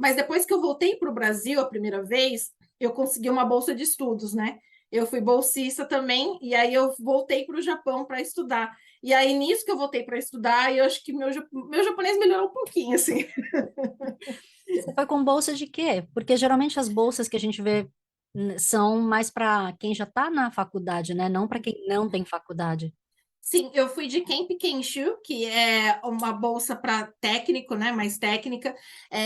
Mas depois que eu voltei para o Brasil a primeira vez, eu consegui uma bolsa de estudos, né? Eu fui bolsista também, e aí eu voltei para o Japão para estudar. E aí, nisso que eu voltei para estudar, eu acho que meu japonês melhorou um pouquinho, assim. Você foi com bolsa de quê? Porque geralmente as bolsas que a gente vê são mais para quem já está na faculdade, né? Não para quem não tem faculdade. Sim, eu fui de Kemp Kenshu, que é uma bolsa para técnico, né? Mais técnica,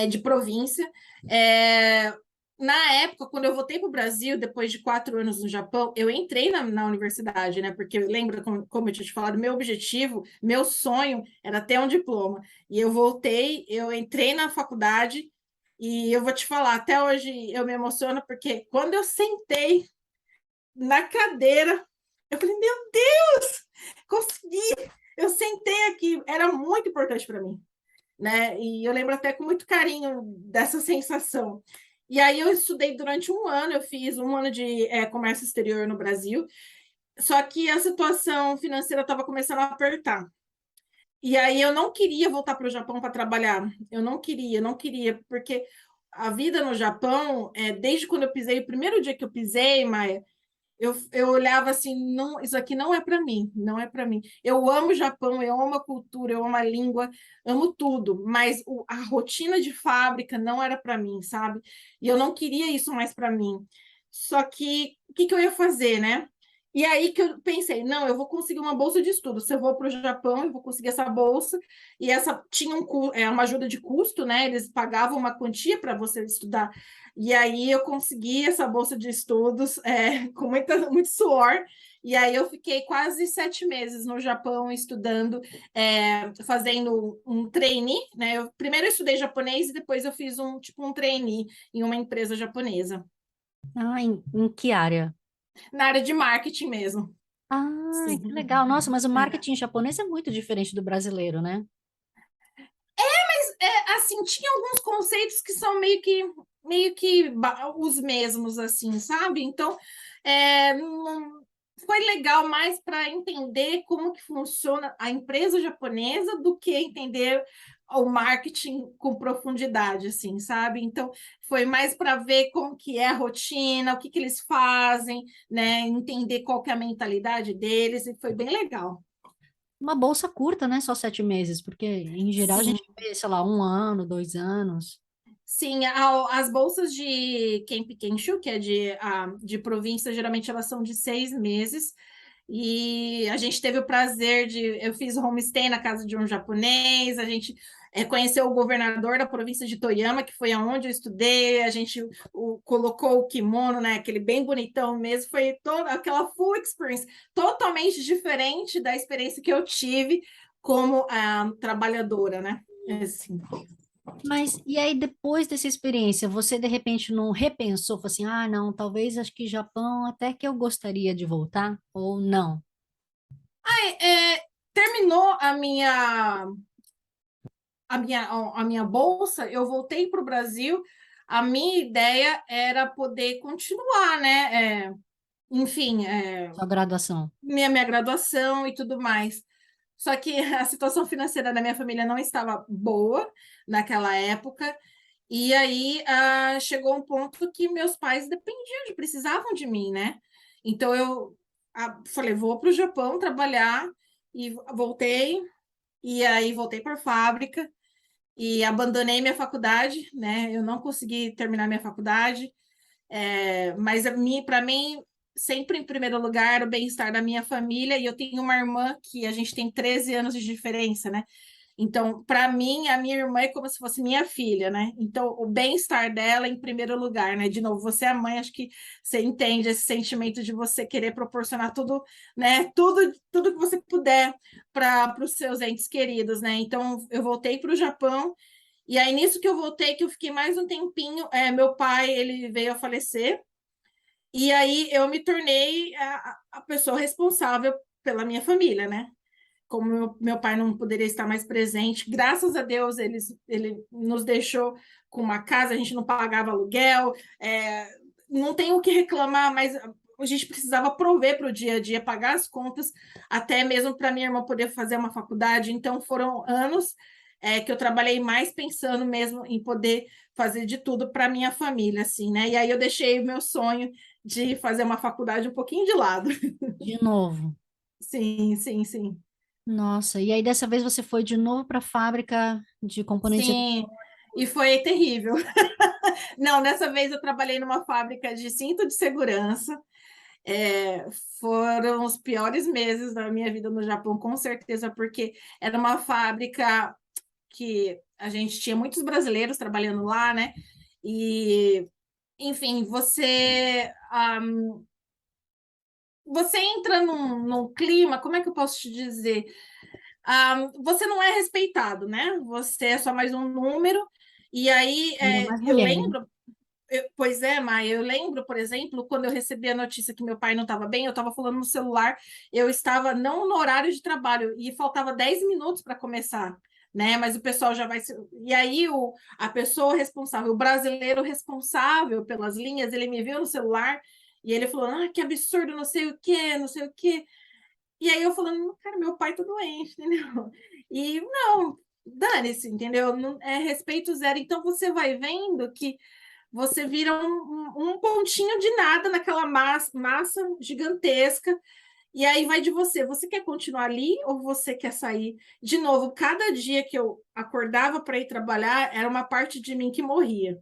de província. É, na época, quando eu voltei para o Brasil, depois de 4 anos no Japão, eu entrei na universidade, né? Porque lembra, como eu tinha te falado, meu objetivo, meu sonho era ter um diploma. E eu voltei, eu entrei na faculdade, e eu vou te falar, até hoje eu me emociono, porque quando eu sentei na cadeira, eu falei, meu Deus, consegui! Eu sentei aqui, era muito importante para mim, né? E eu lembro até com muito carinho dessa sensação. E aí eu estudei durante um ano, eu fiz um ano de comércio exterior no Brasil, só que a situação financeira estava começando a apertar. E aí eu não queria voltar para o Japão para trabalhar. Eu não queria, porque a vida no Japão, desde quando eu pisei, o primeiro dia que eu pisei, Maia, eu olhava assim, não, isso aqui não é para mim, não é para mim. Eu amo o Japão, eu amo a cultura, eu amo a língua, amo tudo, mas a rotina de fábrica não era para mim, sabe? E eu não queria isso mais para mim. Só que o que que eu ia fazer, né? E aí que eu pensei, não, eu vou conseguir uma bolsa de estudo. Se eu vou para o Japão, eu vou conseguir essa bolsa. E essa tinha uma ajuda de custo, né? Eles pagavam uma quantia para você estudar. E aí eu consegui essa bolsa de estudos com muito suor. E aí eu fiquei quase 7 meses no Japão estudando, fazendo um trainee, né? Eu primeiro estudei japonês e depois eu fiz um trainee em uma empresa japonesa, Ah, em que área? na área de marketing mesmo. Ah, Sim. que legal. Nossa, mas o É. marketing japonês é muito diferente do brasileiro, né? Assim, tinha alguns conceitos que são meio que os mesmos, assim, sabe? Então, foi legal mais para entender como que funciona a empresa japonesa do que entender o marketing com profundidade, assim, sabe? Então, foi mais para ver como que é a rotina, o que que eles fazem, né? Entender qual que é a mentalidade deles, e foi bem legal. Uma bolsa curta, né? Só 7 meses, porque em geral a Sim. gente vê, sei lá, 1 ano, 2 anos. Sim, as bolsas de Kemp Kenshu, que é de província, geralmente elas são de 6 meses. E a gente teve o prazer eu fiz homestay na casa de um japonês, a gente conheceu o governador da província de Toyama, que foi aonde eu estudei, a gente colocou o kimono, né, aquele bem bonitão mesmo, foi toda aquela full experience, totalmente diferente da experiência que eu tive como trabalhadora, né? Assim. Mas e aí, depois dessa experiência, você de repente não repensou, falou assim, ah, não, talvez acho que Japão até que eu gostaria de voltar, ou não? Terminou a minha bolsa, eu voltei para o Brasil. A minha ideia era poder continuar, né? Enfim, Sua graduação. minha graduação e tudo mais. Só que a situação financeira da minha família não estava boa naquela época. E aí chegou um ponto que meus pais dependiam, precisavam de mim, né? Então eu falei, vou para o Japão trabalhar e voltei. E aí voltei para a fábrica e abandonei minha faculdade, né? Eu não consegui terminar minha faculdade, mas para mim, sempre em primeiro lugar o bem-estar da minha família. E eu tenho uma irmã que a gente tem 13 anos de diferença, né? Então, para mim, a minha irmã é como se fosse minha filha, né? Então, o bem-estar dela em primeiro lugar, né? De novo, você é mãe, acho que você entende esse sentimento de você querer proporcionar tudo, né? Tudo que você puder para os seus entes queridos, né? Então, eu voltei para o Japão. E aí, nisso que eu voltei, que eu fiquei mais um tempinho, meu pai, ele veio a falecer. E aí, eu me tornei a pessoa responsável pela minha família, né? Como meu pai não poderia estar mais presente, graças a Deus ele nos deixou com uma casa, a gente não pagava aluguel, não tem o que reclamar, mas a gente precisava prover para o dia a dia, pagar as contas, até mesmo para minha irmã poder fazer uma faculdade. Então foram anos que eu trabalhei mais pensando mesmo em poder fazer de tudo para minha família, assim, né? E aí eu deixei o meu sonho de fazer uma faculdade um pouquinho de lado. De novo. Sim, sim, sim. Nossa, e aí dessa vez você foi de novo para a fábrica de componentes Sim, e foi terrível. Não, dessa vez eu trabalhei numa fábrica de cinto de segurança. É, foram os piores meses da minha vida no Japão, com certeza, porque era uma fábrica que a gente tinha muitos brasileiros trabalhando lá, né? E, enfim, você entra num clima, como é que eu posso te dizer? Você não é respeitado, né? Você é só mais um número. E aí, ainda mais eu mulher, né? lembro, pois é, Maia, eu lembro, por exemplo, quando eu recebi a notícia que meu pai não estava bem, eu estava falando no celular, eu estava não no horário de trabalho e faltava 10 minutos para começar, né? Mas o pessoal já vai se... E aí a pessoa responsável, o brasileiro responsável pelas linhas, ele me viu no celular e ele falou: "Ah, que absurdo, não sei o quê, não sei o quê". E aí eu falando: "Cara, meu pai tá doente", entendeu? E não, dane-se, entendeu? Não, é respeito zero. Então você vai vendo que você vira um pontinho de nada naquela massa gigantesca, e aí vai de você. Você quer continuar ali ou você quer sair? De novo, cada dia que eu acordava para ir trabalhar, era uma parte de mim que morria.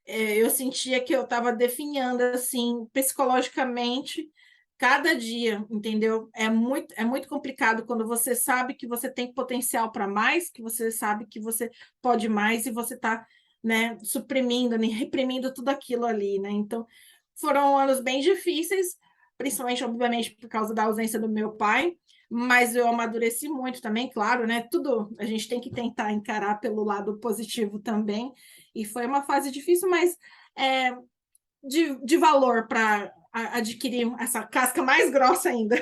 Eu sentia que eu estava definhando, assim, psicologicamente, cada dia, entendeu? É muito complicado quando você sabe que você tem potencial para mais, que você sabe que você pode mais e você está, né, suprimindo, né, reprimindo tudo aquilo ali, né? Então, foram anos bem difíceis, principalmente, obviamente, por causa da ausência do meu pai, mas eu amadureci muito também, claro, né? Tudo a gente tem que tentar encarar pelo lado positivo também, e foi uma fase difícil, mas é, de valor para adquirir essa casca mais grossa ainda.